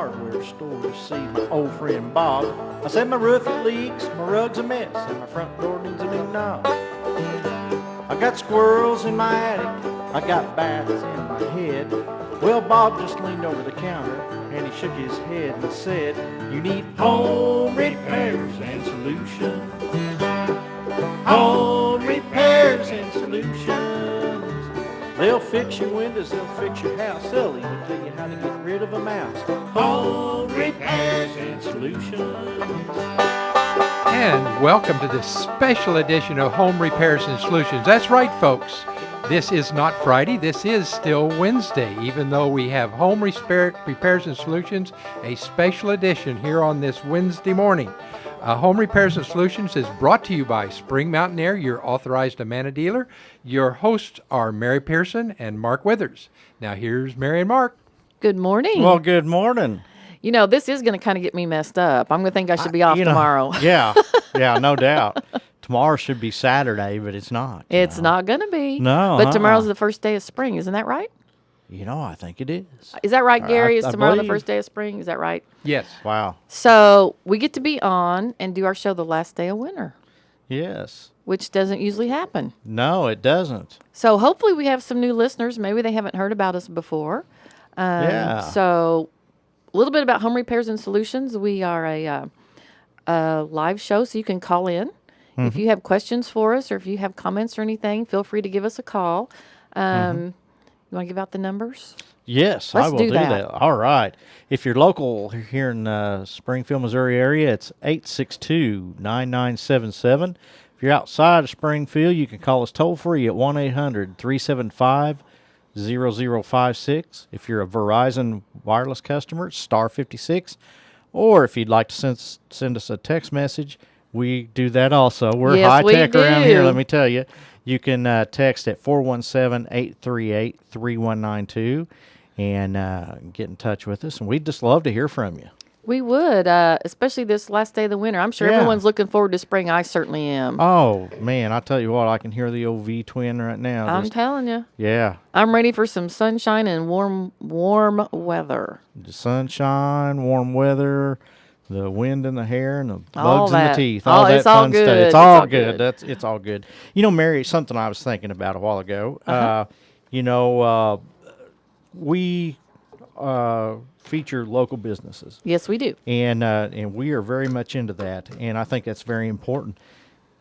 hardware store to see my old friend Bob. I said my roof it leaks, my rug's a mess, and my front door needs a new knob. I got squirrels in my attic, I got bats in my head. Well, Bob just leaned over the counter and he shook his head and said, "You need home repairs and solutions. Home repairs and solutions. They'll fix your windows, they'll fix your house, they'll even tell you how to get rid of a mouse. Home repairs and solutions." And welcome to this special edition of Home Repairs and Solutions. That's right, folks. This is not Friday. This is still Wednesday, even though we have Home Repairs and Solutions, a special edition here on this Wednesday morning. Home Repairs and Solutions is brought to you by Spring Mountain Air, your authorized Amana dealer. Your hosts are Mary Pearson and Mark Withers. Now here's Mary and Mark. Good morning. Well, good morning. You know, this is going to kind of get me messed up. I'm going to think I should be off tomorrow. Yeah, no doubt. Tomorrow should be Saturday, but it's not. It's not going to be. No. But tomorrow's the first day of spring. Isn't that right? I think it is. Is that right, Gary? Is I tomorrow the believe. first day of spring? Is that right? Yes. Wow. So we get to be on and do our show the last day of winter, Yes. which doesn't usually happen. No, it doesn't. So hopefully we have some new listeners. Maybe they haven't heard about us before. Yeah. So a little bit about Home Repairs and Solutions. We are a live show, so you can call in. If you have questions for us or if you have comments or anything, feel free to give us a call. You want to give out the numbers? Yes, Let's I will do do that. that. All right. If you're local here in Springfield, Missouri area, it's 862-9977. If you're outside of Springfield, you can call us toll free at 1-800-375-0056. If you're a Verizon wireless customer, it's star 56. Or if you'd like to send us a text message, we do that also. We're Yes, we high-tech around do. here, let me tell you. You can text at 417-838-3192 and get in touch with us. And we'd just love to hear from you. We would, especially this last day of the winter. I'm sure Yeah. everyone's looking forward to spring. I certainly am. Oh, man, I tell you what, I can hear the old V-twin right now. I'm Just- telling you. yeah, I'm ready for some sunshine and warm weather. the sunshine, warm weather, the wind in the hair, and the All bugs in the that. teeth. Oh, All that it's all fun stuff. good. It's It's all all good. good. It's all good. Mary, something I was thinking about a while ago. We feature local businesses. Yes, we do. And we are very much into that, and I think that's very important.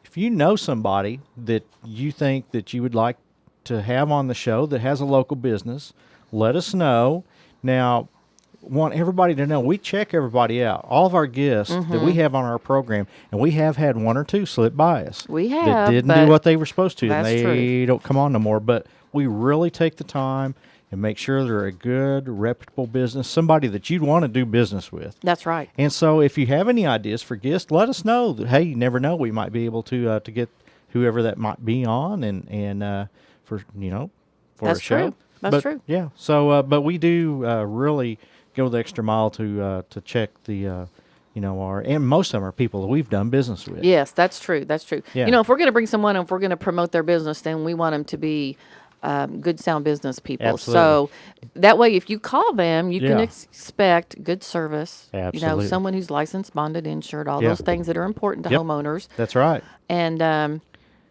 If you know somebody that you think that you would like to have on the show that has a local business, let us know. Now, want everybody to know we check everybody out. All of our guests that we have on our program, and we have had one or two slip by us. We that have, didn't but do what they were supposed to, and that's they true. don't come on no more. But we really take the time and make sure they're a good, reputable business, somebody that you'd want to do business with. That's right. And so if you have any ideas for guests, let us know. That, hey, you never know. We might be able to get whoever that might be on and for That's a show. true. That's But, true. Yeah. So, but we do really go the extra mile to check the, and most of them are people that we've done business with. Yes, that's true. That's true. Yeah. If we're going to bring someone, if we're going to promote their business, then we want them to be good, sound business people. Absolutely. So that way, if you call them, you can Yeah. expect good service. Absolutely. Someone who's licensed, bonded, insured, all Yeah. those things that are important to Yep. homeowners. That's right. And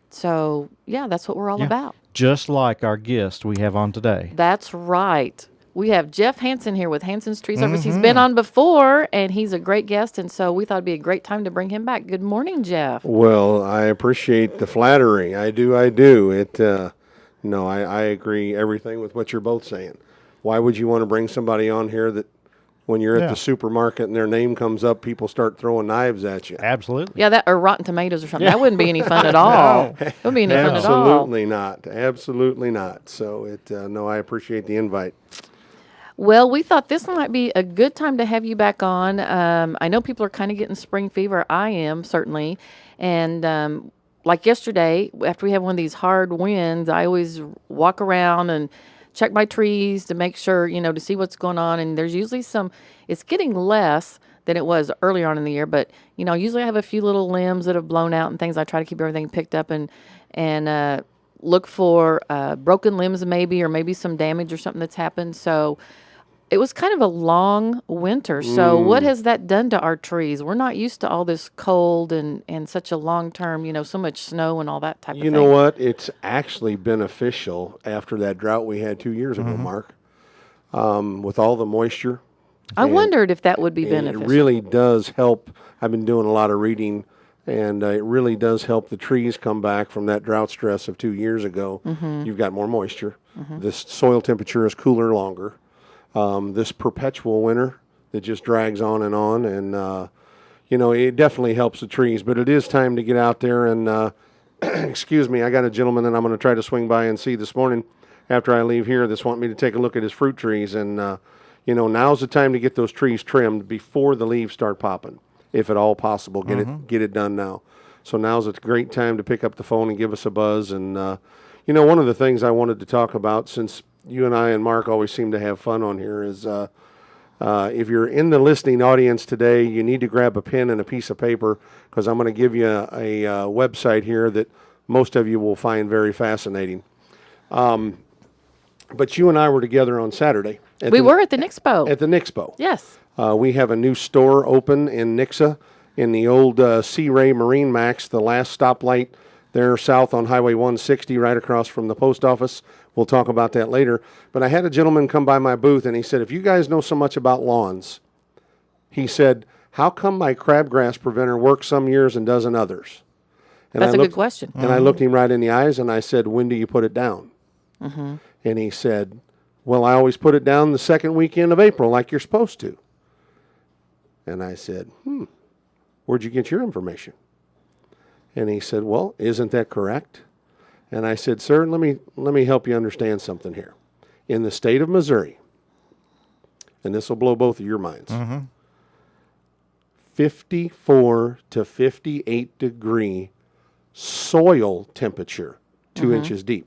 so, yeah, that's what we're all Yeah. about. Just like our guest we have on today. That's right. We have Jeff Hansen here with Hansen's Tree Service. He's Mm-hmm. been on before, and he's a great guest, and so we thought it'd be a great time to bring him back. Good morning, Jeff. Well, I appreciate the flattery. I do. I agree everything with what you're both saying. Why would you want to bring somebody on here that when you're Yeah. at the supermarket and their name comes up, people start throwing knives at you? Absolutely. Yeah, that or Rotten Tomatoes or something. That wouldn't be any fun at all. It wouldn't be any fun at all. Absolutely not. Absolutely not. So I appreciate the invite. Well, we thought this might be a good time to have you back on. I know people are kind of getting spring fever. I am, certainly. And like yesterday, after we have one of these hard winds, I always walk around and check my trees to make sure, to see what's going on. And there's usually it's getting less than it was earlier on in the year. But, usually I have a few little limbs that have blown out and things. I try to keep everything picked up and look for broken limbs maybe, or maybe some damage or something that's happened. So it was kind of a long winter. So what has that done to our trees? We're not used to all this cold and such a long term, so much snow and all that type of You thing. know what? It's actually beneficial after that drought we had 2 years ago, Mark, with all the moisture. I wondered if that would be beneficial. It really does help. I've been doing a lot of reading, and it really does help the trees come back from that drought stress of 2 years ago. You've got more moisture. This soil temperature is cooler longer. This perpetual winter that just drags on, and it definitely helps the trees. But it is time to get out there and, excuse me, I got a gentleman that I'm going to try to swing by and see this morning after I leave here that's wanting me to take a look at his fruit trees. And, now's the time to get those trees trimmed before the leaves start popping, if at all possible. Get it done now. So now's a great time to pick up the phone and give us a buzz. And, one of the things I wanted to talk about, since you and I and Mark always seem to have fun on here, is if you're in the listening audience today, you need to grab a pen and a piece of paper, because I'm going to give you a website here that most of you will find very fascinating. But you and I were together on Saturday. We were at the Nixpo. At the Nixpo. Yes. We have a new store open in Nixa in the old Sea Ray Marine Max, the last stoplight there south on Highway 160, right across from the post office. We'll talk about that later. But I had a gentleman come by my booth, and he said, if you guys know so much about lawns, he said, how come my crabgrass preventer works some years and doesn't others? And That's a good question. And I looked him right in the eyes, and I said, when do you put it down? And he said, well, I always put it down the second weekend of April like you're supposed to. And I said, where'd you get your information? And he said, well, isn't that correct? And I said, sir, let me help you understand something here. In the state of Missouri, and this will blow both of your minds, 54 to 58 degree soil temperature, 2 inches deep.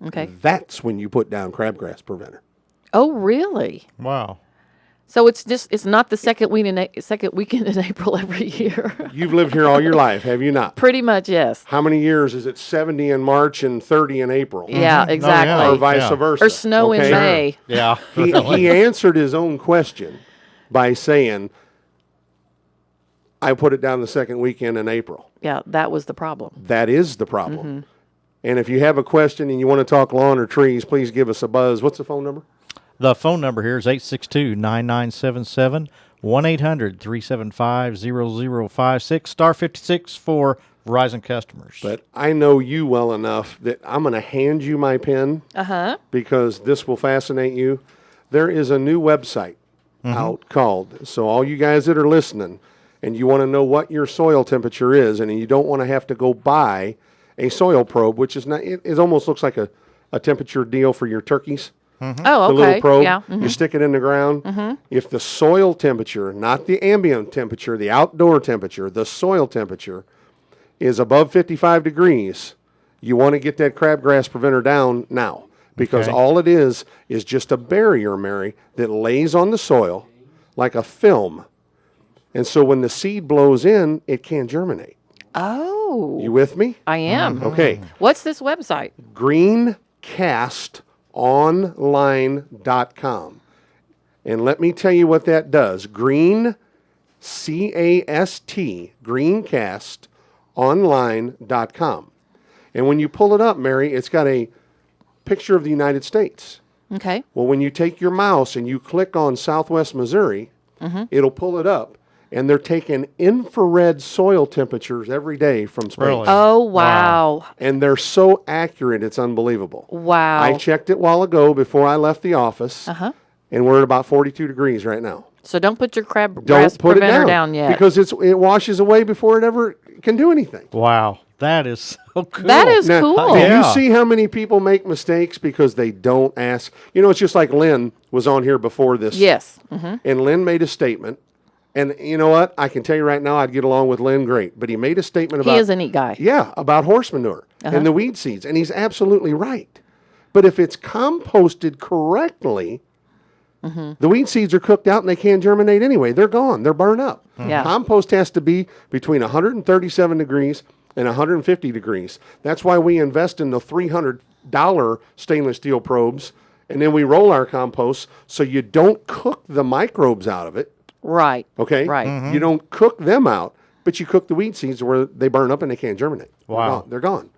Okay. That's when you put down crabgrass preventer. Oh, really? Wow. So it's not the second weekend in April every year. You've lived here all your life, have you not? Pretty much, yes. How many years is it? 70 in March and 30 in April? Yeah, exactly. Or vice versa. Or snow in May. Yeah. He answered his own question by saying, I put it down the second weekend in April. Yeah, that was the problem. That is the problem. And if you have a question and you want to talk lawn or trees, please give us a buzz. What's the phone number? The phone number here is 862-9977, 1-800-375-0056, star 56 for Verizon customers. But I know you well enough that I'm going to hand you my pen because this will fascinate you. There is a new website out called, so all you guys that are listening and you want to know what your soil temperature is and you don't want to have to go buy a soil probe, which is not, it almost looks like a temperature deal for your turkeys. Oh, okay. The little probe, Yeah. you stick it in the ground. If the soil temperature, not the ambient temperature, the outdoor temperature, the soil temperature is above 55 degrees, you want to get that crabgrass preventer down now, because all it is just a barrier, Mary, that lays on the soil like a film. And so when the seed blows in, it can't germinate. Oh. You with me? I am. Okay. What's this website? greencastonline.com. And let me tell you what that does. Green, C-A-S-T, greencastonline.com. And when you pull it up, Mary, it's got a picture of the United States. Okay. Well, when you take your mouse and you click on Southwest Missouri, it'll pull it up. And they're taking infrared soil temperatures every day from space. Really? Oh, wow. And they're so accurate, it's unbelievable. Wow. I checked it a while ago before I left the office, and we're at about 42 degrees right now. So don't put your crabgrass Don't put it preventer down, yet. because it washes away before it ever can do anything. Wow. That is so cool. That is Now, cool. do Yeah. you see how many people make mistakes because they don't ask? You know, it's just like Lynn was on here before this. Yes. And Lynn made a statement. And you know what? I can tell you right now, I'd get along with Lynn great. But he made a statement about... He is a neat guy. Yeah, about horse manure and the weed seeds. And he's absolutely right. But if it's composted correctly, the weed seeds are cooked out and they can't germinate anyway. They're gone. They're burned up. Yeah. Compost has to be between 137 degrees and 150 degrees. That's why we invest in the $300 stainless steel probes and then we roll our compost so you don't cook the microbes out of it. Right. Okay? Right. You don't cook them out, but you cook the weed seeds where they burn up and they can't germinate. Wow. They're gone.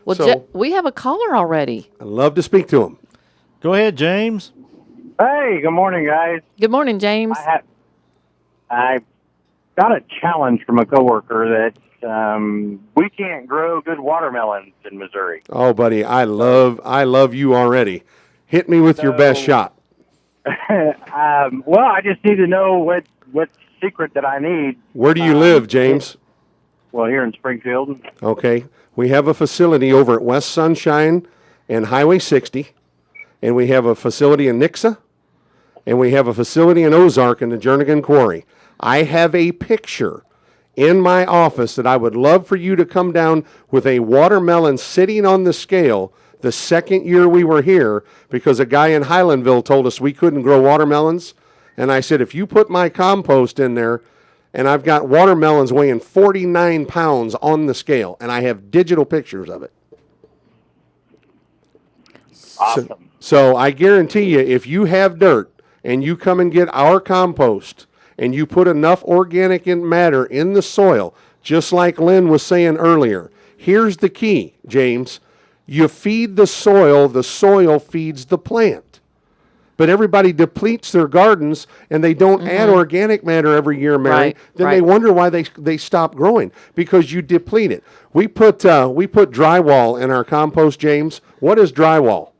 Well, So- we have a caller already. I'd love to speak to them. Go ahead, James. Hey, good morning, guys. Good morning, James. I got a challenge from a coworker that we can't grow good watermelons in Missouri. Oh, buddy, I love you already. Hit me with your best shot. Well, I just need to know what secret that I need. Where do you live, James? Well, here in Springfield. Okay. We have a facility over at West Sunshine and Highway 60, and we have a facility in Nixa, and we have a facility in Ozark in the Jernigan Quarry. I have a picture in my office that I would love for you to come down with a watermelon sitting on the scale the second year we were here, because a guy in Highlandville told us we couldn't grow watermelons. And I said, if you put my compost in there, and I've got watermelons weighing 49 pounds on the scale, and I have digital pictures of it. Awesome. So I guarantee you, if you have dirt and you come and get our compost and you put enough organic matter in the soil, just like Lynn was saying earlier, here's the key, James. You feed the soil feeds the plant. But everybody depletes their gardens and they don't add organic matter every year, Mary. Right, Then right. they wonder why they stop growing, because you deplete it. We put drywall in our compost, James. What is drywall?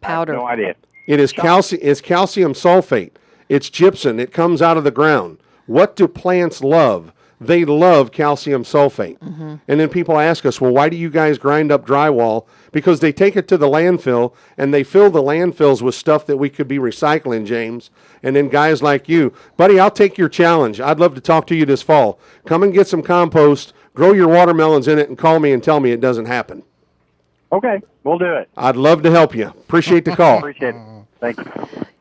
Powder. No idea. It is calcium sulfate. It's gypsum. It comes out of the ground. What do plants love? They love calcium sulfate. And then people ask us, well, why do you guys grind up drywall? Because they take it to the landfill and they fill the landfills with stuff that we could be recycling, James. And then guys like you, buddy, I'll take your challenge. I'd love to talk to you this fall. Come and get some compost, grow your watermelons in it, and call me and tell me it doesn't happen. Okay, we'll do it. I'd love to help you. Appreciate the call. Appreciate it. Thank you.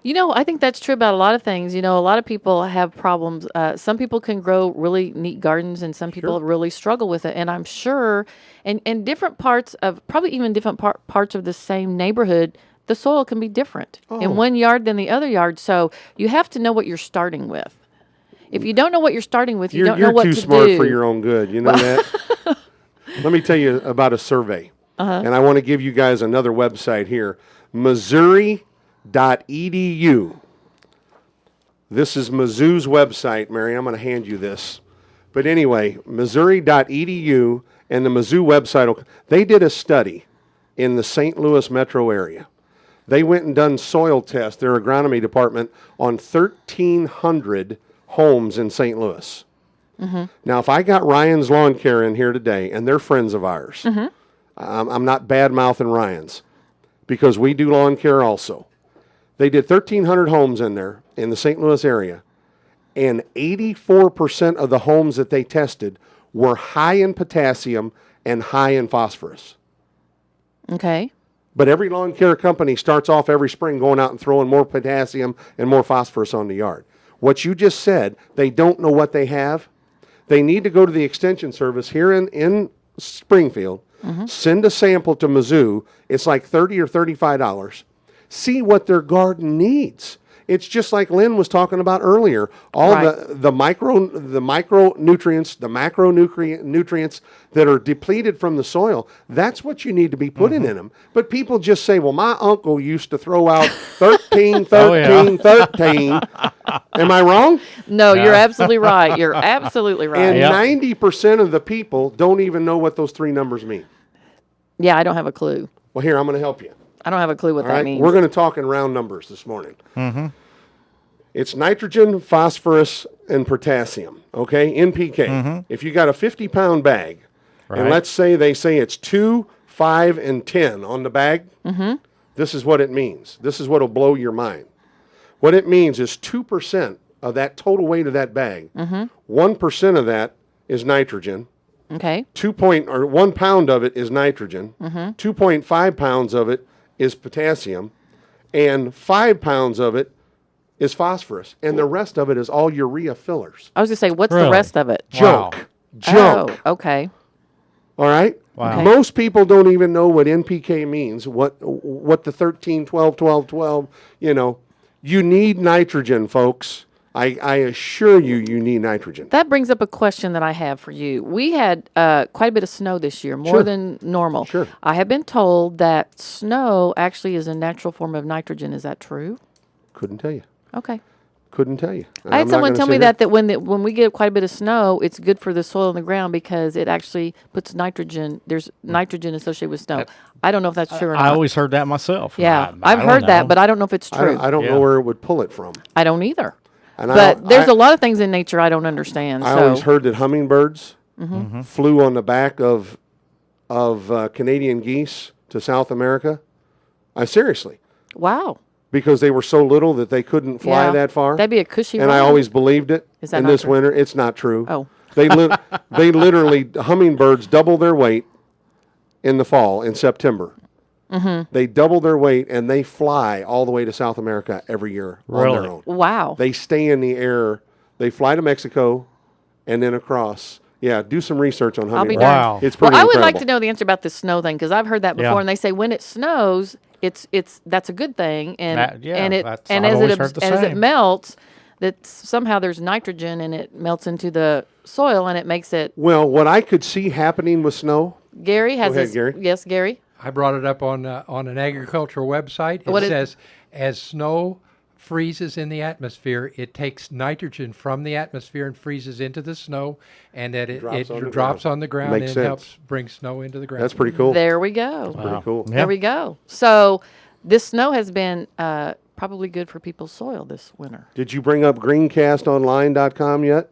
You know, I think that's true about a lot of things. You know, a lot of people have problems. Some people can grow really neat gardens, and some people really struggle with it. And I'm sure, and different parts of, probably even different parts of the same neighborhood, the soil can be different in one yard than the other yard. So you have to know what you're starting with. If you don't know what you're starting with, you don't know what to do. You're too smart for your own good. You know that? Let me tell you about a survey. And I want to give you guys another website here. Missouri.edu. This is Mizzou's website, Mary. I'm going to hand you this. But anyway, Missouri.edu and the Mizzou website, they did a study in the St. Louis metro area. They went and done soil tests, their agronomy department, on 1,300 homes in St. Louis. Now, if I got Ryan's Lawn Care in here today, and they're friends of ours, I'm not bad-mouthing Ryan's, because we do lawn care also. They did 1,300 homes in there in the St. Louis area, and 84% of the homes that they tested were high in potassium and high in phosphorus. Okay. But every lawn care company starts off every spring going out and throwing more potassium and more phosphorus on the yard. What you just said, they don't know what they have. They need to go to the extension service here in Springfield, send a sample to Mizzou. It's like $30 or $35. See what their garden needs. It's just like Lynn was talking about earlier. All the micronutrients, the macronutrients that are depleted from the soil, that's what you need to be putting in them. But people just say, well, my uncle used to throw out 13, 13, 13. Am I wrong? No, you're absolutely right. You're absolutely right. And 90% of the people don't even know what those three numbers mean. Yeah, I don't have a clue. Well, here, I'm going to help you. I don't have a clue what All that right, means. we're going to talk in round numbers this morning. It's nitrogen, phosphorus, and potassium, okay, NPK. If you got a 50-pound bag, and let's say they say it's 2, 5, and 10 on the bag, this is what it means. This is what will blow your mind. What it means is 2% of that total weight of that bag, 1% of that is nitrogen, Okay. 1 pound of it is nitrogen, 2.5 pounds of it is potassium, and 5 pounds of it is phosphorus, and the rest of it is all urea fillers. I was going to say, what's the Really? rest of it? Junk. Oh, okay. All right? Wow. Okay. Most people don't even know what NPK means, what the 13, 12, 12, 12, You need nitrogen, folks. I assure you, you need nitrogen. That brings up a question that I have for you. We had quite a bit of snow this year, more Sure. than normal. Sure. I have been told that snow actually is a natural form of nitrogen. Is that true? Couldn't tell you. Okay. Couldn't tell you. I had someone tell me that when we get quite a bit of snow, it's good for the soil and the ground because it actually puts nitrogen. There's nitrogen associated with snow. I don't know if that's true or I not. always heard that myself. Yeah, I I've don't heard that, know. but I don't know if it's I true. don't, I don't Yeah. know where it would pull it from. I don't either. And But there's a lot of things in nature I don't understand. I So always heard that hummingbirds Mm-hmm. flew on the back of Canadian geese to South America. Seriously, wow, because they were so little that they couldn't fly Yeah. that far. that'd be a cushy. and I ride. always believed it. Is that in not this true? winter, it's not true. Oh. They literally hummingbirds double their weight in the fall in September. Mm-hmm. They double their weight and they fly all the way to South America every year on Really? their own. Wow. They stay in the air. They fly to Mexico and then across. Yeah, do some research on I'll be hummingbirds. Wow. darned. It's Well, pretty I would like incredible. to know the answer about this snow thing because I've heard that before, Yeah. and they say when it snows, it's that's a good thing, and Yeah, and it that's- and I've as always it heard the as it same. melts, that somehow there's nitrogen and it melts into the soil and it makes it. Well, what I could see happening with snow, Gary has ahead, this. Gary. Yes, Gary. I brought it up on an agricultural website. It What says as snow freezes in the atmosphere, it takes nitrogen from the atmosphere and freezes into the snow, and that it Drops on the drops ground. on the ground Makes and sense. helps bring snow into the ground. that's pretty cool. There we go. Pretty cool. Yeah. There we go. So this snow has been probably good for people's soil this winter. Did you bring up greencastonline.com yet?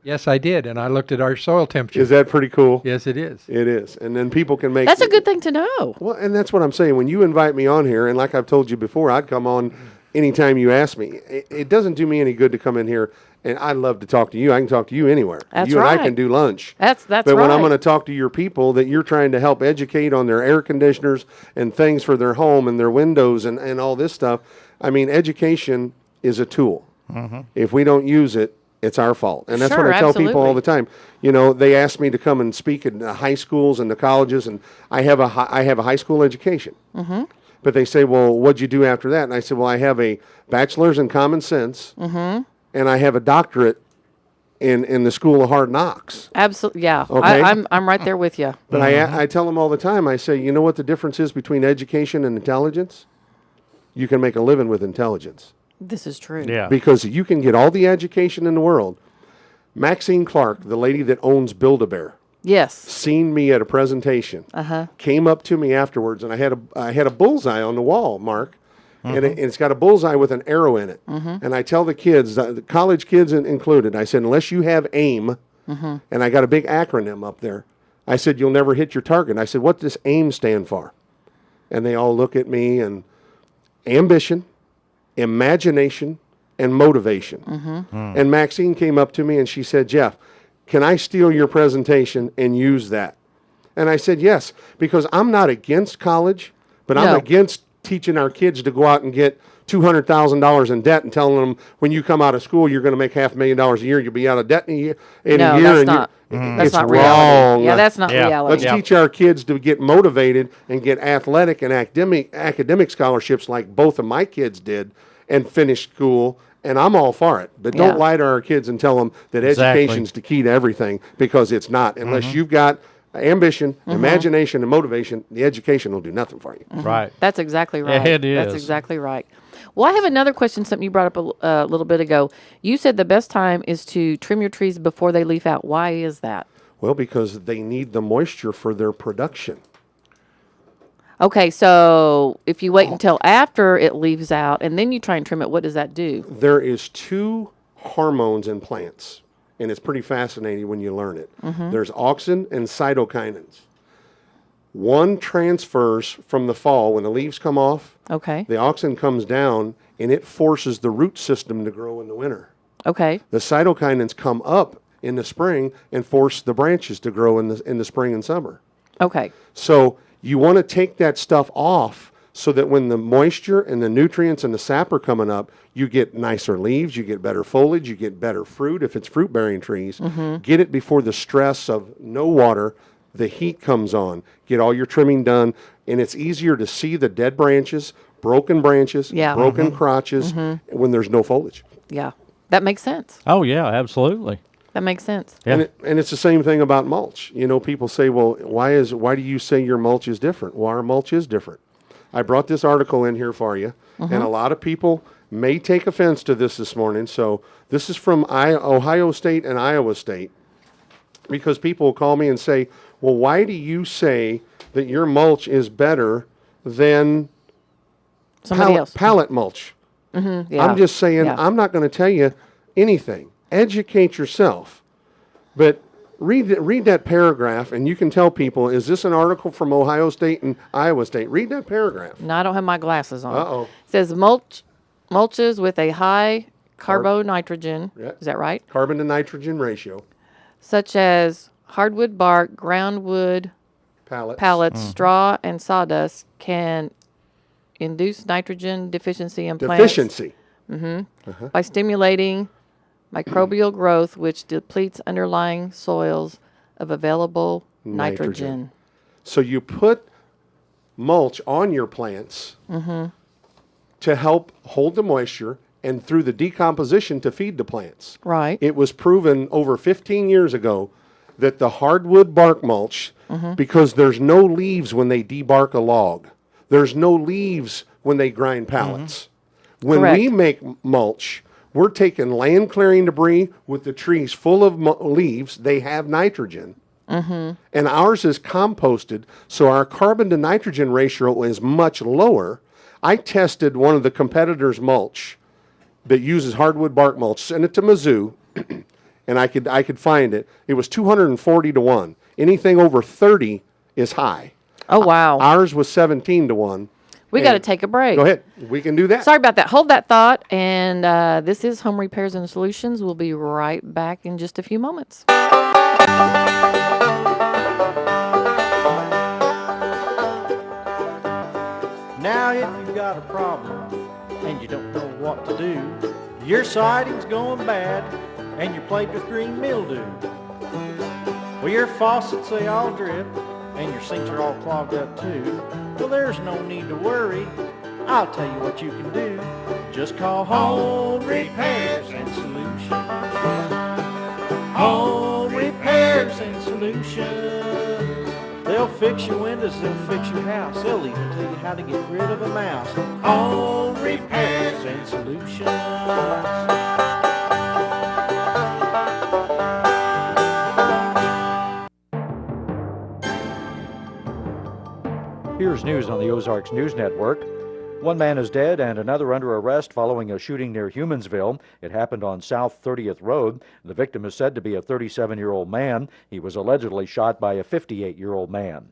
Yes, I did, and I looked at our soil temperature. Is that pretty cool? Yes, it is. It is. And then people can make That's a good thing to know. Well, and that's what I'm saying. When you invite me on here, and like I've told you before, I'd come on anytime you ask me. It doesn't do me any good to come in here, and I love to talk to you. I can talk to you anywhere. That's you and I right. can do lunch. That's But right. when I'm going to talk to your people that you're trying to help educate on their air conditioners and things for their home and their windows and all this stuff, I mean, education is a tool. If we don't use it, it's our fault. And that's Sure, what I tell people all absolutely. the time. You know, they ask me to come and speak in the high schools and the colleges, and I have a high school education. Mm-hmm. But they say, well, what'd you do after that? And I said, well, I have a bachelor's in common sense, and I have a doctorate in the School of Hard Knocks. Absolutely, yeah. Okay. I'm right there with you. But I tell them all the time, I say, you know what the difference is between education and intelligence? You can make a living with intelligence. This is true. Yeah. Because you can get all the education in the world. Maxine Clark, the lady that owns Build-A-Bear, Yes. seen me at a presentation, came up to me afterwards, and I had a bullseye on the wall, Mark, and it's got a bullseye with an arrow in it. And I tell the kids, the college kids included, I said, unless you have AIM, and I got a big acronym up there, I said, you'll never hit your target. I said, what does AIM stand for? And they all look at me, and ambition, imagination, and motivation. And Maxine came up to me and she said, Jeff, can I steal your presentation and use that? And I said, yes, because I'm not against college, but I'm No. against teaching our kids to go out and get $200,000 in debt and telling them when you come out of school, you're going to make $500,000 a year. You'll be out of debt in a year. No, that's not. That's It's not reality. wrong. Yeah, that's not Yeah. reality. Let's teach our kids to get motivated and get athletic and academic scholarships like both of my kids did and finish school. And I'm all for it. But don't Yeah. lie to our kids and tell them that Exactly. education's the key to everything, because it's not. Unless Mm-hmm. you've got ambition, imagination, and motivation, the education will do nothing for you. Right. That's exactly right. it That's is. exactly right. Well, I have another question, something you brought up a little bit ago. You said the best time is to trim your trees before they leaf out. Why is that? Well, because they need the moisture for their production. Okay, so if you wait until after it leaves out and then you try and trim it, what does that do? There is two hormones in plants, and it's pretty fascinating when you learn it. There's auxin and cytokinins. One transfers from the fall when the leaves come off. Okay. The auxin comes down, and it forces the root system to grow in the winter. Okay. The cytokinins come up in the spring and force the branches to grow in the spring and summer. Okay. So you want to take that stuff off so that when the moisture and the nutrients and the sap are coming up, you get nicer leaves, you get better foliage, you get better fruit if it's fruit-bearing trees. Get it before the stress of no water, the heat comes on. Get all your trimming done, and it's easier to see the dead branches, broken branches, broken crotches when there's no foliage. Yeah, that makes sense. Oh, yeah, absolutely. That makes sense. Yeah. And it's the same thing about mulch. You know, people say, well, why do you say your mulch is different? Well, our mulch is different. I brought this article in here for you, and a lot of people may take offense to this morning. So this is from Ohio State and Iowa State, because people will call me and say, well, why do you say that your mulch is better than Somebody else. pallet mulch? Yeah. I'm just saying, Yeah. I'm not going to tell you anything. Educate yourself. But read that paragraph, and you can tell people, is this an article from Ohio State and Iowa State? Read that paragraph. No, I don't have my glasses on. Uh-oh. It says mulches with a high carbonitrogen. Yeah. Is that right? Carbon to nitrogen ratio. Such as hardwood bark, groundwood pallets, straw, and sawdust can induce nitrogen deficiency in plants Deficiency. by stimulating microbial growth, which depletes underlying soils of available nitrogen. So you put mulch on your plants to help hold the moisture and through the decomposition to feed the plants. Right. It was proven over 15 years ago that the hardwood bark mulch, because there's no leaves when they debark a log, there's no leaves when they grind pallets. When Correct. we make mulch, we're taking land clearing debris with the trees full of leaves. They have nitrogen. And ours is composted, so our carbon to nitrogen ratio is much lower. I tested one of the competitors' mulch that uses hardwood bark mulch, sent it to Mizzou, and I could find it. It was 240 to 1. Anything over 30 is high. Oh, wow. Ours was 17 to 1. We got to take a break. Go ahead. We can do that. Sorry about that. Hold that thought. And this is Home Repairs and Solutions. We'll be right back in just a few moments. Now if you've got a problem and you don't know what to do, your siding's going bad and you're plagued with green mildew. Well, your faucets, they all drip and your sinks are all clogged up too. Well, there's no need to worry. I'll tell you what you can do. Just call Home Repairs and Solutions. Home Repairs and Solutions. They'll fix your windows, they'll fix your house. They'll even tell you how to get rid of a mouse. Home Repairs and Solutions. Here's news on the Ozarks News Network. One man is dead and another under arrest following a shooting near Humansville. It happened on South 30th Road. The victim is said to be a 37-year-old man. He was allegedly shot by a 58-year-old man.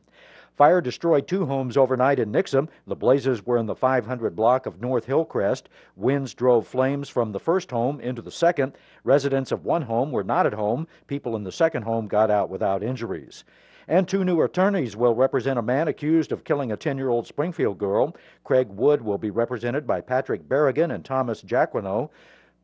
Fire destroyed 2 homes overnight in Nixon. The blazes were in the 500 block of North Hillcrest. Winds drove flames from the first home into the second. Residents of one home were not at home. People in the second home got out without injuries. And 2 new attorneys will represent a man accused of killing a 10-year-old Springfield girl. Craig Wood will be represented by Patrick Berrigan and Thomas Jacquino.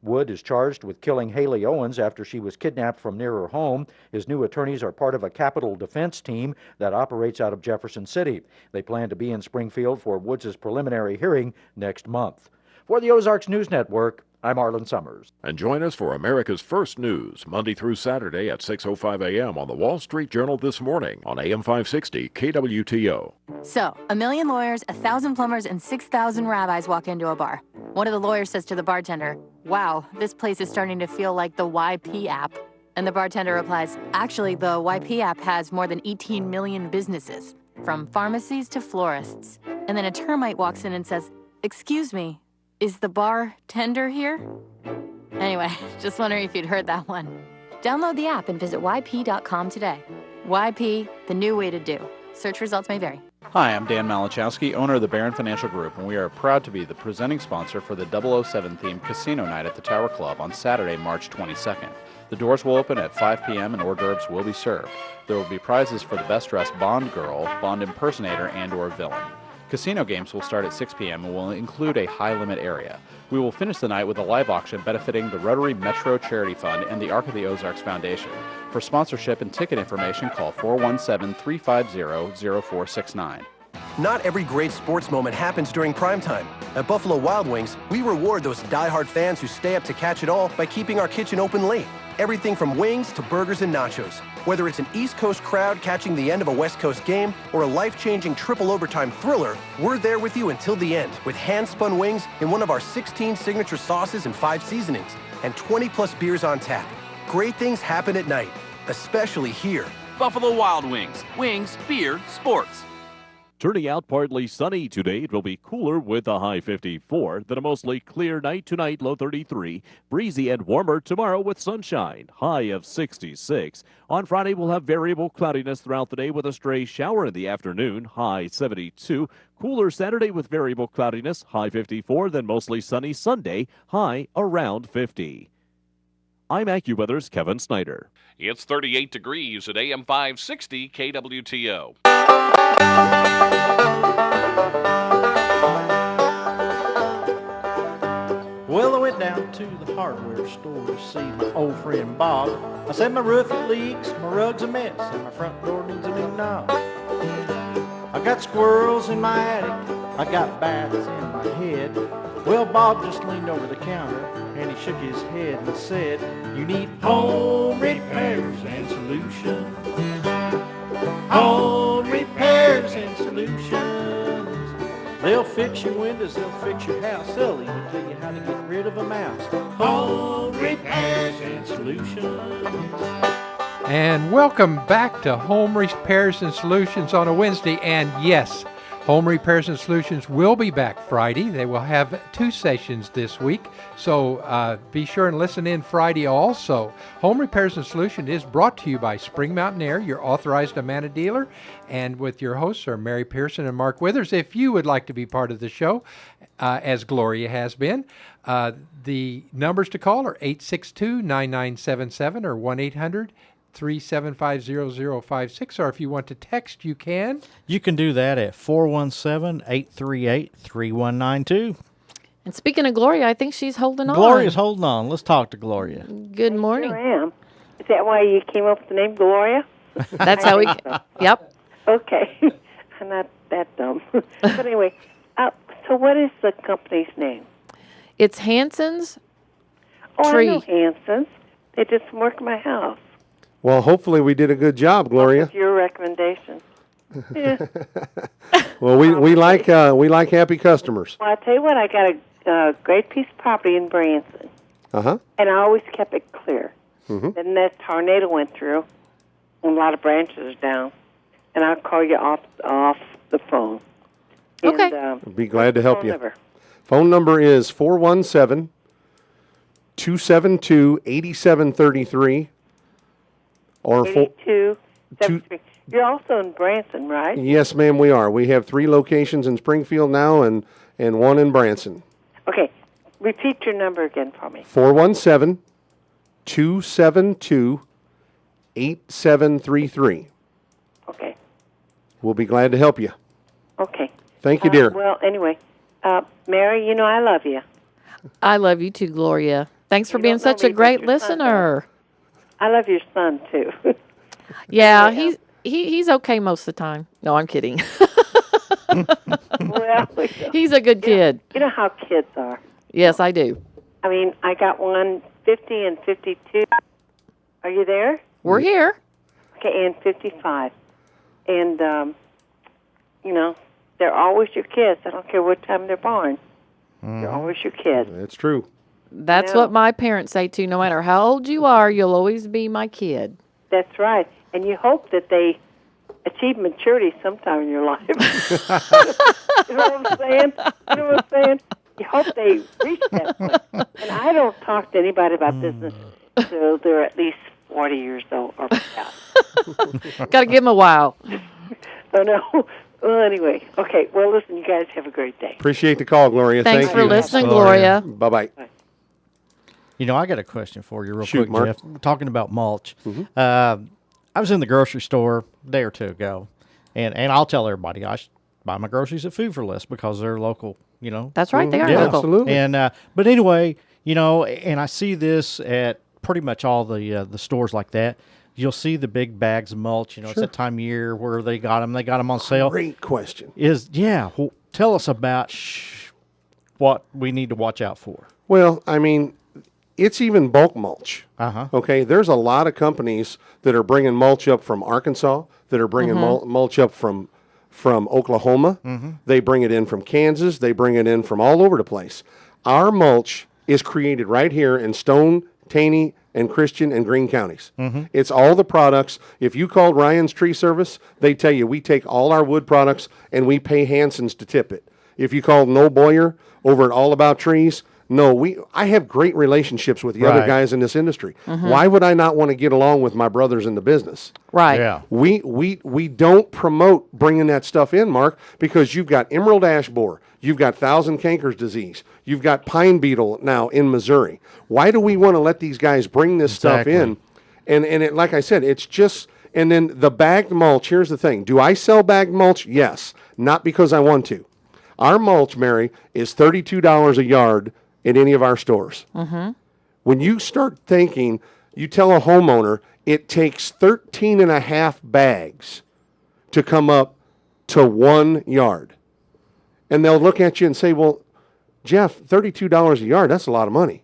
Wood is charged with killing Haley Owens after she was kidnapped from near her home. His new attorneys are part of a capital defense team that operates out of Jefferson City. They plan to be in Springfield for Woods' preliminary hearing next month. For the Ozarks News Network, I'm Arlen Summers. And join us for America's First News, Monday through Saturday at 6:05 a.m. on the Wall Street Journal This Morning on AM 560 KWTO. So, 1 million lawyers, 1,000 plumbers, and 6,000 rabbis walk into a bar. One of the lawyers says to the bartender, "Wow, this place is starting to feel like the YP app." And the bartender replies, "Actually, the YP app has more than 18 million businesses, from pharmacies to florists." And then a termite walks in and says, "Excuse me, is the bartender here?" Anyway, just wondering if you'd heard that one. Download the app and visit YP.com today. YP, the new way to do. Search results may vary. Hi, I'm Dan Malachowski, owner of the Barron Financial Group, and we are proud to be the presenting sponsor for the 007-themed casino night at the Tower Club on Saturday, March 22nd. The doors will open at 5 p.m. and hors d'oeuvres will be served. There will be prizes for the best-dressed Bond girl, Bond impersonator, and/or villain. Casino games will start at 6 p.m. and will include a high-limit area. We will finish the night with a live auction benefiting the Rotary Metro Charity Fund and the Ark of the Ozarks Foundation. For sponsorship and ticket information, call 417-350-0469. Not every great sports moment happens during primetime. At Buffalo Wild Wings, we reward those diehard fans who stay up to catch it all by keeping our kitchen open late. Everything from wings to burgers and nachos. Whether it's an East Coast crowd catching the end of a West Coast game or a life-changing triple overtime thriller, we're there with you until the end with hand-spun wings in one of our 16 signature sauces and 5 seasonings and 20-plus beers on tap. Great things happen at night, especially here. Buffalo Wild Wings. Wings, beer, sports. Turning out partly sunny today. It will be cooler with a high 54. Then a mostly clear night tonight, low 33. Breezy and warmer tomorrow with sunshine, high of 66. On Friday, we'll have variable cloudiness throughout the day with a stray shower in the afternoon, high 72. Cooler Saturday with variable cloudiness, high 54. Then mostly sunny Sunday, high around 50. I'm AccuWeather's Kevin Snyder. It's 38 degrees at AM 560 KWTO. Well, I went down to the hardware store to see my old friend Bob. I said my roof it leaks, my rug's a mess, and my front door needs a new knob. I got squirrels in my attic, I got bats in my head. Well, Bob just leaned over the counter and he shook his head and said, "You need home repairs and solutions. Home repairs and solutions. They'll fix your windows, they'll fix your house, they'll even tell you how to get rid of a mouse. Home repairs and solutions." And welcome back to Home Repairs and Solutions on a Wednesday. And yes, Home Repairs and Solutions will be back Friday. They will have 2 sessions this week, so be sure and listen in Friday also. Home Repairs and Solutions is brought to you by Spring Mountain Air, your authorized Amana dealer, and with your hosts are Mary Pearson and Mark Withers. If you would like to be part of the show, as Gloria has been, the numbers to call are 862-9977 or 1-800-375-0056, or if you want to text, you can. You can do that at 417-838-3192. And speaking of Gloria, I think she's holding on. Gloria's holding on. Let's talk to Gloria. Good morning. I sure am. Is that why you came up with the name Gloria? That's how we... Yep. Okay. I'm not that dumb. But anyway, so what is the company's name? It's Hanson's Oh, Tree. I know Hanson's. They did some work in my house. Well, hopefully we did a good job, Gloria. With your recommendation. Yeah. Well, we like happy customers. Well, I tell you what, I got a great piece of property in Branson, Uh-huh. and I always kept it clear. Mm-hmm. Then that tornado went through, and a lot of branches are down, and I'll call you off the phone. Okay. And, Be glad to help phone you. number. Phone number is 417-272-8733. Or 8273. You're also in Branson, right? Yes, ma'am, we are. We have 3 locations in Springfield now and 1 in Branson. Okay. Repeat your number again for me. 417-272-8733. Okay. We'll be glad to help you. Okay. Thank you, dear. Well, anyway, Mary, you know I love you. I love you too, Gloria. Thanks for You being don't know such me, a but great your son listener. I love your son, too. Yeah, he's okay most of the time. No, I'm kidding. Well, He's a good kid. You know how kids are. Yes, I do. I mean, I got one 50 and 52. Are you there? We're here. Okay, and 55. And, they're always your kids. I don't care what time they're born. They're always your kids. That's true. That's what my parents say too. No matter how old you are, you'll always be my kid. That's right. And you hope that they achieve maturity sometime in your life. You know what I'm saying? You hope they reach that point. And I don't talk to anybody about business until they're at least 40 years old or past. Got to give them a while. Oh, no. Well, anyway. Okay. Well, listen, you guys have a great day. Appreciate the call, Gloria. Thanks Thank for you. listening, Gloria. Bye-bye. You know, I got a question for you real Shoot, quick, Mark. Jeff. We're talking about mulch. Mm-hmm. I was in the grocery store a day or two ago, and I'll tell everybody, I buy my groceries at Food for Less because they're local, That's right, they are Yeah, local. Absolutely. And but anyway, and I see this at pretty much all the stores like that. You'll see the big bags of mulch. It's that time of year where they got them. They got them on sale. Great question. Well, tell us about what we need to watch out for. Well, I mean, it's even bulk mulch. Uh-huh. Okay, there's a lot of companies that are bringing mulch up from Arkansas, that are bringing mulch up from Oklahoma. They bring it in from Kansas. They bring it in from all over the place. Our mulch is created right here in Stone, Taney, and Christian and Greene counties. It's all the products. If you called Ryan's Tree Service, they tell you we take all our wood products and we pay Hanson's to tip it. If you called Noel Boyer over at All About Trees, I have great relationships with the other guys in this industry. Why would I not want to get along with my brothers in the business? Right. Yeah. We don't promote bringing that stuff in, Mark, because you've got emerald ash borer, you've got thousand cankers disease, you've got pine beetle now in Missouri. Why do we want to let these guys bring this stuff in? And it, like I said, it's just. And then the bagged mulch. Here's the thing: do I sell bagged mulch? Yes, not because I want to. Our mulch, Mary, is $32 a yard in any of our stores. When you start thinking, you tell a homeowner it takes 13 and a half bags to come up to 1 yard. And they'll look at you and say, well, Jeff, $32 a yard, that's a lot of money.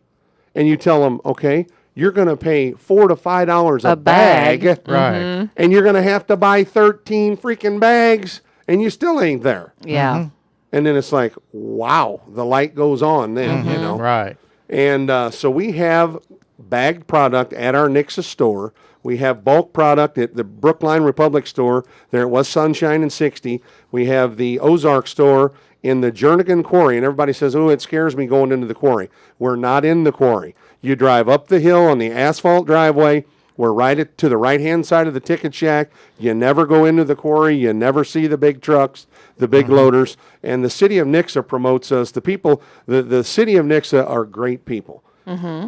And you tell them, okay, you're going to pay $4 to $5 a bag. Right. And you're going to have to buy 13 freaking bags, and you still ain't there. Yeah. And then it's like, wow, the light goes on then, Right. And so we have bagged product at our Nixa store. We have bulk product at the Brookline Republic store. There was Sunshine and 60. We have the Ozark store in the Jernigan Quarry. And everybody says, oh, it scares me going into the quarry. We're not in the quarry. You drive up the hill on the asphalt driveway. We're right to the right-hand side of the ticket shack. You never go into the quarry. You never see the big trucks, the big loaders. And the city of Nixa promotes us. The people, the city of Nixa are great people.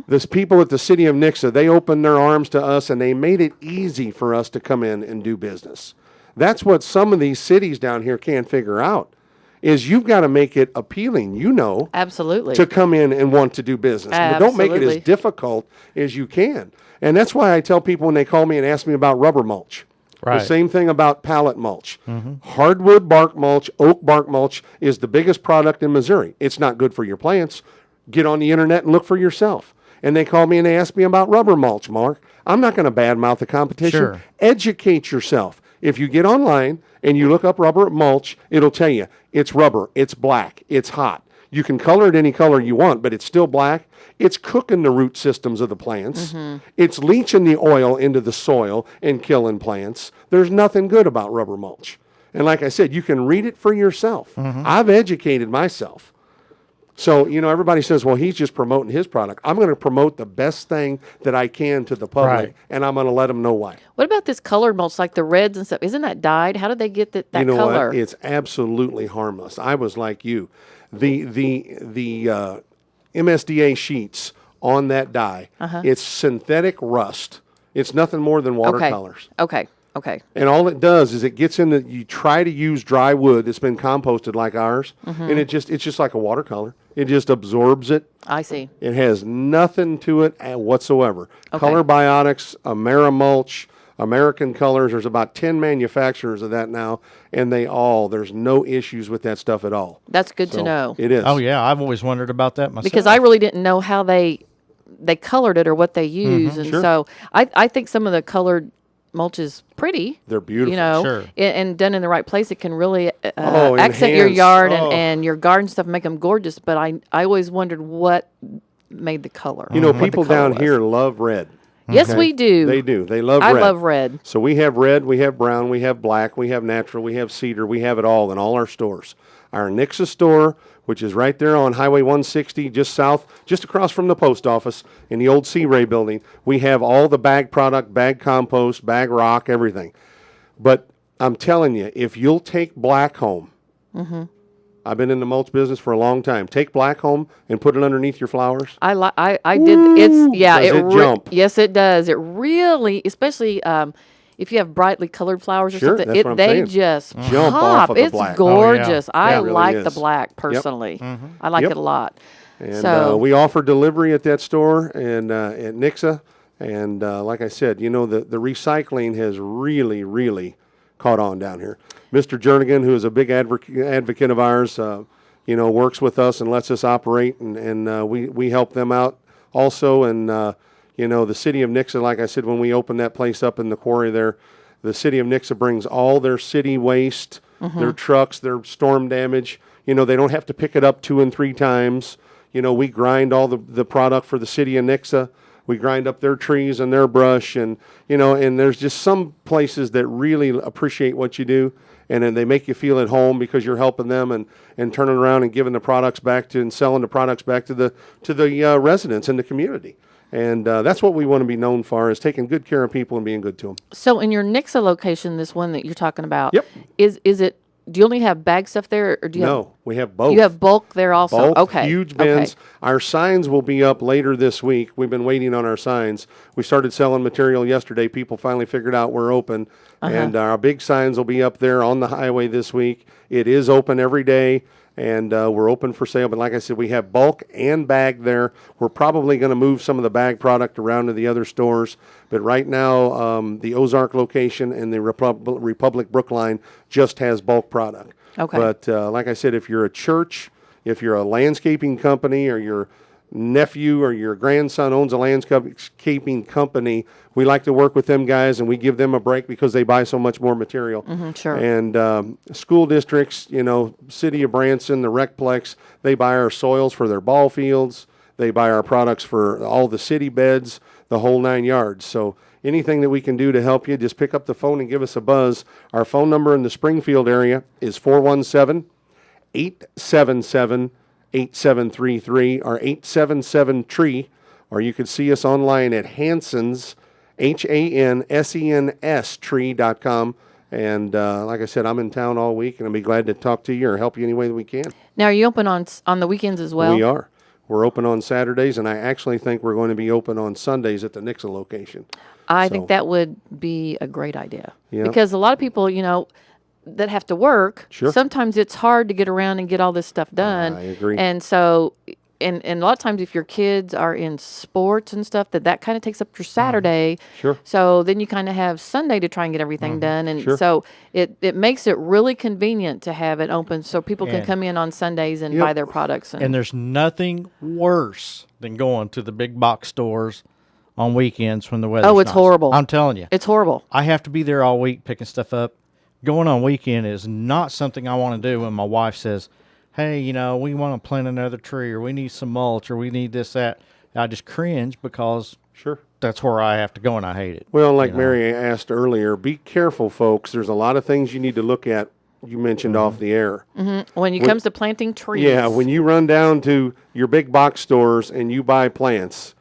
This people at the city of Nixa, they opened their arms to us, and they made it easy for us to come in and do business. That's what some of these cities down here can't figure out, is you've got to make it appealing, Absolutely. to come in and want to do business. But don't make it Absolutely. as difficult as you can. And that's why I tell people when they call me and ask me about rubber mulch. Right. The same thing about pallet mulch. Hardwood bark mulch, oak bark mulch is the biggest product in Missouri. It's not good for your plants. Get on the internet and look for yourself. And they call me and they ask me about rubber mulch, Mark. I'm not going to badmouth the competition. Sure. Educate yourself. If you get online and you look up rubber mulch, it'll tell you it's rubber, it's black, it's hot. You can color it any color you want, but it's still black. It's cooking the root systems of the plants. It's leaching the oil into the soil and killing plants. There's nothing good about rubber mulch. And like I said, you can read it for yourself. I've educated myself. So, everybody says, well, he's just promoting his product. I'm going to promote the best thing that I can to the public, Right. and I'm going to let them know why. What about this colored mulch, like the reds and stuff? Isn't that dyed? How did they get that You know color? what? It's absolutely harmless. I was like you. The MSDA sheets on that dye, it's synthetic rust. It's nothing more than watercolors. Okay. And all it does is it gets in you try to use dry wood that's been composted like ours, and it's just like a watercolor. It just absorbs it. I see. It has nothing to it whatsoever. Okay. Color Biotics, Amerimulch, American Colors. There's about 10 manufacturers of that now, and there's no issues with that stuff at all. That's good to So, know. It is. Oh, yeah. I've always wondered about that myself. Because I really didn't know how they colored it or what they use. And Sure. so I think some of the colored mulch is pretty. They're beautiful. Sure. And done in the right place, it can really accent your enhance. yard Oh. and your garden stuff, make them gorgeous. But I always wondered what made the color. You know, what the people color down was. here love red. Yes, we do. They do. They love I red. love red. So we have red, we have brown, we have black, we have natural, we have cedar, we have it all in all our stores. Our Nixa store, which is right there on Highway 160, just across from the post office in the old Sea Ray building, we have all the bag product, bag compost, bag rock, everything. But I'm telling you, if you'll take black home, I've been in the mulch business for a long time. Take black home and put it underneath your flowers. I did. It's Does it jump? Yes, it does. It really, especially if you have brightly colored flowers or Sure, something, that's what I'm they saying. just Jump pop. off of the It's black. gorgeous. Oh, yeah. I Yeah, it really like the is. black Yep. personally. Mhm. I like Yep. it a lot. And So we offer delivery at that store and at Nixa. And like I said, you know, the recycling has really, really caught on down here. Mr. Jernigan, who is a big advocate of ours, you know, works with us and lets us operate, and we help them out also. And, you know, the city of Nixa, like I said, when we opened that place up in the quarry there, the city of Nixa brings all their city waste, their trucks, their storm damage. You know, they don't have to pick it up 2 and 3 times. You know, we grind all the product for the city of Nixa. We grind up their trees and their brush, and, you know, and there's just some places that really appreciate what you do, and then they make you feel at home because you're helping them and turning around and giving the products back to and selling the products back to the residents in the community. And that's what we want to be known for, is taking good care of people and being good to them. So in your Nixa location, this one that you're talking about, Yep. is it? Do you only have bag stuff there, or do you have? No, we have both. You have bulk there also. Bulk, Okay. huge bins. Our signs will be up later this week. We've been waiting on our signs. We started selling material yesterday. People finally figured out we're open. And our big signs will be up there on the highway this week. It is open every day, and we're open for sale. But like I said, we have bulk and bag there. We're probably going to move some of the bag product around to the other stores. But right now, the Ozark location and the Republic Brookline just has bulk product. Okay. But like I said, if you're a church, if you're a landscaping company, or your nephew or your grandson owns a landscaping company, we like to work with them guys, and we give them a break because they buy so much more material. Sure. And school districts, you know, City of Branson, the Recplex, they buy our soils for their ball fields. They buy our products for all the city beds, the whole 9 yards. So anything that we can do to help you, just pick up the phone and give us a buzz. Our phone number in the Springfield area is 417-877-8733 or 877-TREE, or you can see us online at Hansens, HANSENS tree.com. And like I said, I'm in town all week, and I'll be glad to talk to you or help you any way that we can. Now, are you open on the weekends as well? We are. We're open on Saturdays, and I actually think we're going to be open on Sundays at the Nixa location. I think that would be a great idea. Yeah. Because a lot of people, you know, that have to work, Sure. sometimes it's hard to get around and get all this stuff done. I agree. And so, and a lot of times if your kids are in sports and stuff, that kind of takes up your Saturday. Sure. So then you kind of have Sunday to try and get everything done. And Sure. so it makes it really convenient to have it open so people can And- come in on Sundays and Yep. buy their products. And there's nothing worse than going to the big box stores on weekends when the weather's Oh, it's nice. horrible. I'm telling you. It's horrible. I have to be there all week picking stuff up. Going on weekend is not something I want to do when my wife says, hey, you know, we want to plant another tree, or we need some mulch, or we need this, that. I just cringe because Sure. that's where I have to go, and I hate it. Well, like you know. Mary asked earlier, be careful, folks. There's a lot of things you need to look at. You mentioned off the air. When it comes to planting trees. Yeah, when you run down to your big box stores and you buy plants,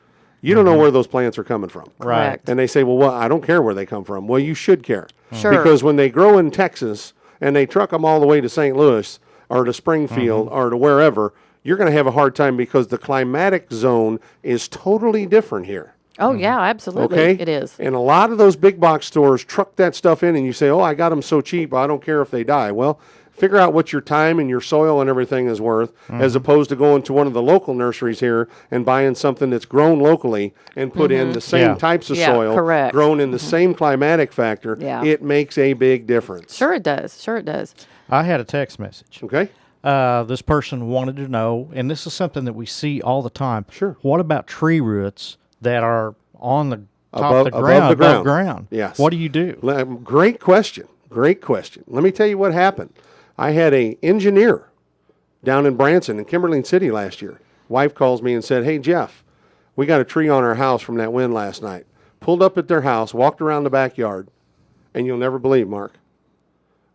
you don't know where those plants are coming from. Right. Correct. And they say, well, I don't care where they come from. Well, you should care. Sure. Because when they grow in Texas and they truck them all the way to St. Louis or to Springfield or to wherever, you're going to have a hard time because the climatic zone is totally different here. Oh, yeah, absolutely. Okay? It is. And a lot of those big box stores truck that stuff in, and you say, oh, I got them so cheap, I don't care if they die. Well, figure out what your time and your soil and everything is worth, as opposed to going to one of the local nurseries here and buying something that's grown locally and put in the same Yeah. types of Yeah, soil, correct. grown in the same climatic factor. Yeah. It makes a big difference. Sure it does. Sure it does. I had a text message. Okay? This person wanted to know, and this is something that we see all the time. Sure. What about tree roots that are on the top Above- of the ground? above the ground. ground? Yes. What do you do? Great question. Great question. Let me tell you what happened. I had a engineer down in Branson in Kimberling City last year. Wife calls me and said, hey, Jeff, we got a tree on our house from that wind last night. Pulled up at their house, walked around the backyard, and you'll never believe, Mark.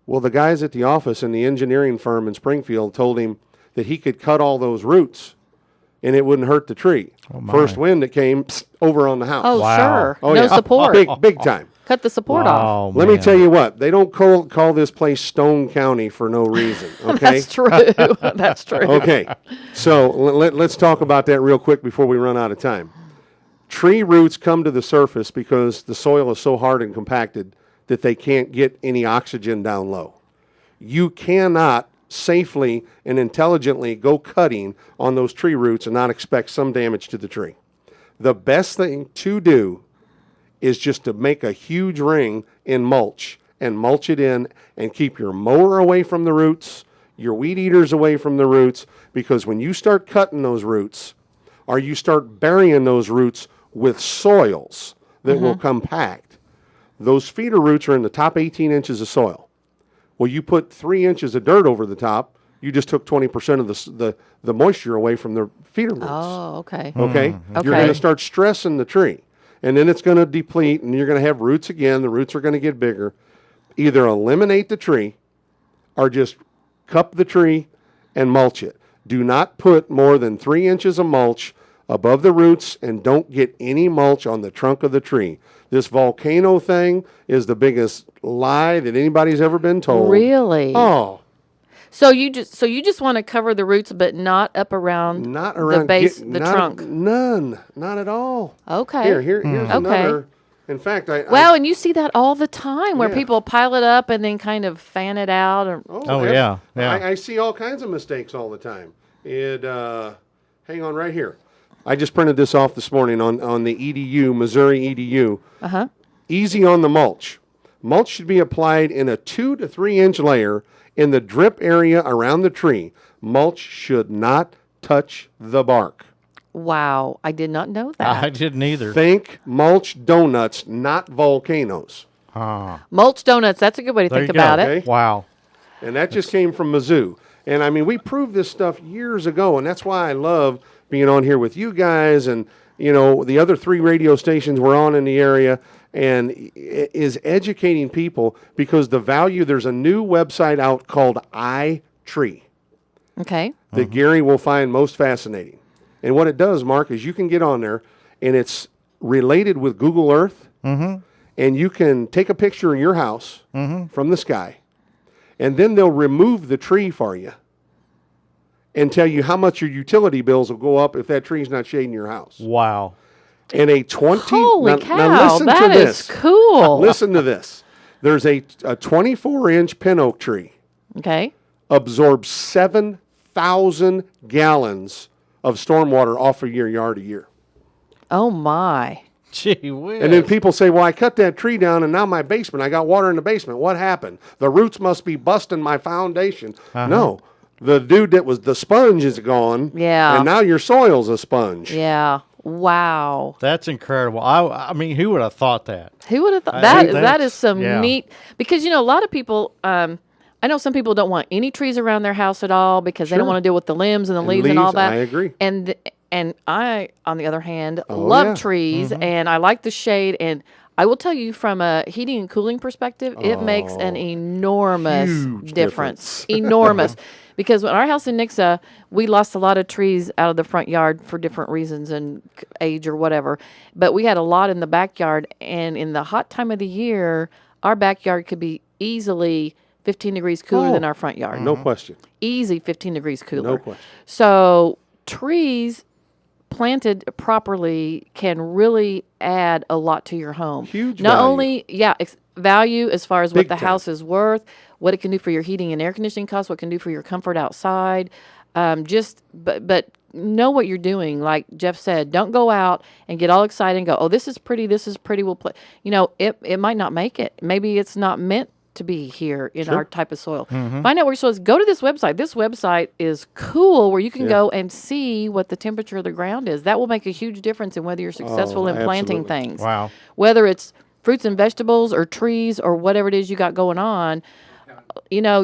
Well, the guys at the office in the engineering firm in Springfield told him that he could cut all those roots and it wouldn't hurt the tree. my. First wind that came over on the house. Oh, Wow. sure. Oh, no yeah. support. Big time. Cut the support off. Oh, Let me man. tell you what, they don't call this place Stone County for no reason, okay? That's true. That's true. Okay, so let's talk about that real quick before we run out of time. Tree roots come to the surface because the soil is so hard and compacted that they can't get any oxygen down low. You cannot safely and intelligently go cutting on those tree roots and not expect some damage to the tree. The best thing to do is just to make a huge ring in mulch and mulch it in and keep your mower away from the roots, your weed eaters away from the roots, because when you start cutting those roots or you start burying those roots with soils that will compact, those feeder roots are in the top 18 inches of soil. Well, you put 3 inches of dirt over the top, you just took 20% of the moisture away from the feeder roots. Oh, okay. Okay? You're going to start stressing the tree. And then it's going to deplete, and you're going to have roots again. The roots are going to get bigger. Either eliminate the tree or just cup the tree and mulch it. Do not put more than 3 inches of mulch above the roots, and don't get any mulch on the trunk of the tree. This volcano thing is the biggest lie that anybody's ever been told. Really? Oh. So you just want to cover the roots, but not up around, the base, the trunk. None, not at all. Okay. Here's another. In fact, and you see that all the time where people pile it up and then kind of fan it out. Or, yeah. I see all kinds of mistakes all the time. Hang on right here. I just printed this off this morning on the EDU, Missouri EDU. Easy on the mulch. Mulch should be applied in a 2 to 3 inch layer in the drip area around the tree. Mulch should not touch the bark. Wow, I did not know that. I didn't either. Think mulch donuts, not volcanoes. Mulch donuts, that's a good way to think about it. Okay? Wow. And that just came from Mizzou. And I mean, we proved this stuff years ago, and that's why I love being on here with you guys and, the other 3 radio stations we're on in the area, and is educating people, because the value, there's a new website out called iTree. Okay. That Gary will find most fascinating. And what it does, Mark, is you can get on there, and it's related with Google Earth, and you can take a picture of your house from the sky, and then they'll remove the tree for you and tell you how much your utility bills will go up if that tree's not shading your house. Wow. And a 20... Holy cow, now listen that to is this. cool. Listen to this. There's a 24-inch pin oak tree. Okay. Absorbs 7,000 gallons of stormwater off of your yard a year. Oh, my. Gee whiz. And then people say, well, I cut that tree down, and now my basement, I got water in the basement. What happened? The roots must be busting my foundation. No. The dude that was the sponge is gone. Yeah. And now your soil's a sponge. Yeah. Wow. That's incredible. I mean, who would have thought that? Who would have thought that is some neat, because a lot of people I know some people don't want any trees around their house at all because they don't want to deal with the limbs and the leaves and all that. I agree. And I, on the other hand, love trees and I like the shade, and I will tell you from a heating and cooling perspective, it makes an enormous difference. Enormous. Because when our house in Nixa, we lost a lot of trees out of the front yard for different reasons and age or whatever. But we had a lot in the backyard, and in the hot time of the year, our backyard could be easily 15 degrees cooler than our front yard. No question. Easy 15 degrees cooler. No question. So trees planted properly can really add a lot to your home. Huge Not value. only, value as far as what Big the time. house is worth, what it can do for your heating and air conditioning costs, what it can do for your comfort outside. But know what you're doing. Like Jeff said, don't go out and get all excited and go, oh, this is pretty, we'll play. It might not make it. Maybe it's not meant to be here in our type of soil. Find out where your soil is. Go to this website. This website is cool, where you can go and see what the temperature of the ground is. That will make a huge difference in whether you're successful in planting absolutely. things. Wow. Whether it's fruits and vegetables or trees or whatever it is you got going on.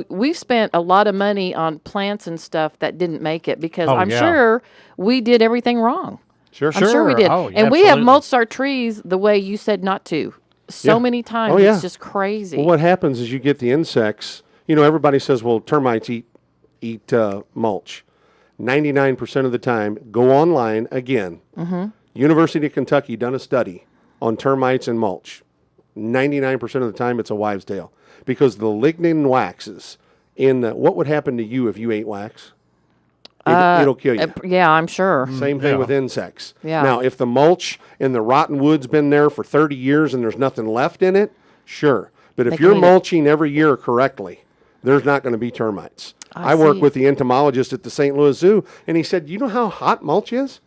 We've spent a lot of money on plants and stuff that didn't make it because I'm sure we did everything wrong. Sure. I'm sure we did. Oh, and we have absolutely. mulched our trees the way you said not to. So many times. Oh, yeah. It's just crazy. Well, what happens is you get the insects. Everybody says, well, termites eat mulch. 99% of the time, go online again. University of Kentucky done a study on termites and mulch. 99% of the time, it's a wives' tale. Because the lignin waxes in what would happen to you if you ate wax? It'll kill you. Yeah, I'm sure. Same thing with insects. Yeah. Now, if the mulch in the rotten wood's been there for 30 years and there's nothing left in it, sure. But They if can you're eat it. mulching every year correctly, there's not going to be termites. I work see. with the entomologist at the St. Louis Zoo, and he said, you know how hot mulch is?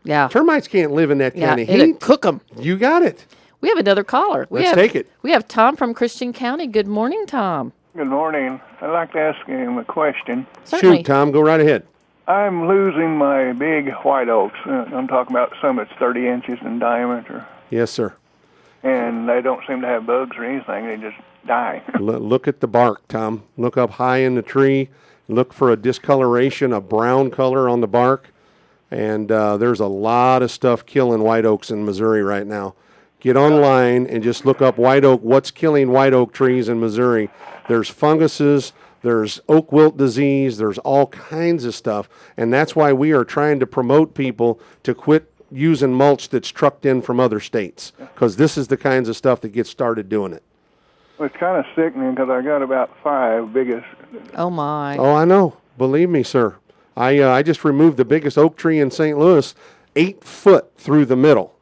Yeah. Termites can't live in that kind of it'll heat. cook them. You got it. We have another caller. Let's take it. We have Tom from Christian County. Good morning, Tom. Good morning. I'd like to ask him a question. Certainly. Shoot, Tom, go right ahead. I'm losing my big white oaks. I'm talking about some that's 30 inches in diameter, Yes, sir. and they don't seem to have bugs or anything. They just die. Look at the bark, Tom. Look up high in the tree. Look for a discoloration, a brown color on the bark. And there's a lot of stuff killing white oaks in Missouri right now. Get online and just look up white oak, what's killing white oak trees in Missouri. There's funguses, there's oak wilt disease, there's all kinds of stuff. And that's why we are trying to promote people to quit using mulch that's trucked in from other states, because this is the kinds of stuff that gets started doing it. It's kind of sickening because I got about 5 biggest. Oh, my. Oh, I know. Believe me, sir. I just removed the biggest oak tree in St. Louis, 8 foot through the middle.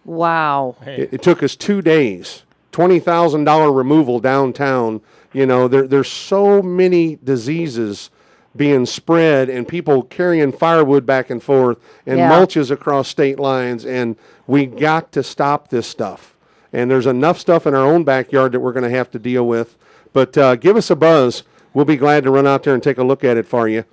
Wow. It took us 2 days, $20,000 removal downtown. You know, there's so many diseases being spread and people carrying firewood back and forth and mulches across state lines, and we got to stop this stuff. And there's enough stuff in our own backyard that we're going to have to deal with. But give us a buzz. We'll be glad to run out there and take a look at it for you.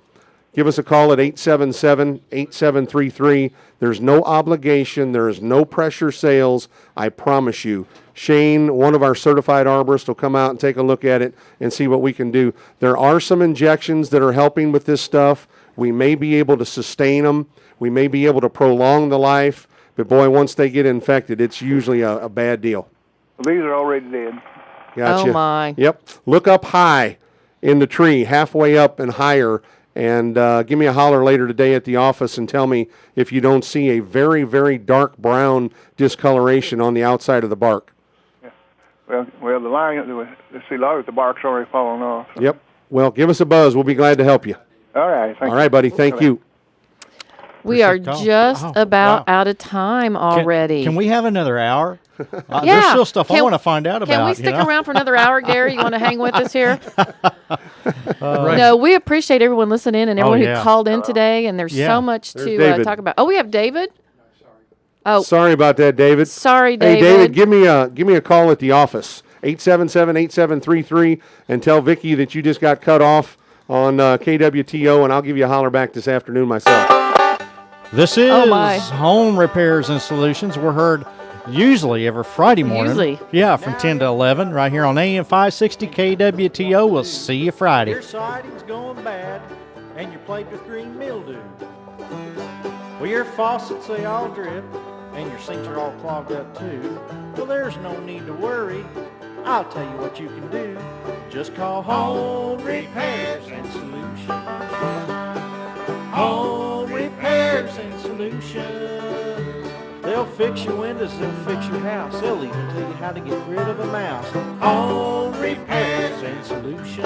Give us a call at 877-8733. There's no obligation. There is no pressure sales. I promise you. Shane, one of our certified arborists, will come out and take a look at it and see what we can do. There are some injections that are helping with this stuff. We may be able to sustain them. We may be able to prolong the life. But, boy, once they get infected, it's usually a bad deal. These are already dead. Gotcha. Oh, my. Yep. Look up high in the tree, halfway up and higher, and give me a holler later today at the office and tell me if you don't see a very, very dark brown discoloration on the outside of the bark. Yeah. Well, the line, see, a lot of the bark's already fallen off. So. Yep. Well, give us a buzz. We'll be glad to help you. All right. Thank All right, buddy. Thank you. We are Appreciate the call. just Oh, about wow. out of time already. Can we have another hour? Yeah. There's still stuff I Can- want to find out about. Can we stick you know? around for another hour, Gary? You want to hang with us here? Right. No, we appreciate everyone listening and everyone yeah. who called in today. And there's Yeah. so much There's to David. talk about. Oh, we have David. Oh, Sorry about that, David. sorry, Hey, David. David, give me a call at the office, 877-8733, and tell Vicki that you just got cut off on KWTO, and I'll give you a holler back this afternoon myself. This is Oh, my. Home Repairs and Solutions. We're heard usually every Friday morning. Usually. Yeah, from 10 to 11 right here on AM 560 KWTO. We'll see you Friday. Your siding's going bad, and you're plagued with green mildew. Well, your faucets, they all drip, and your sinks are all clogged up too. Well, there's no need to worry. I'll tell you what you can do. Just call Home Repairs and Solutions. Home Repairs and Solutions. They'll fix your windows, they'll fix your house. They'll even tell you how to get rid of a mouse. Home Repairs and Solutions.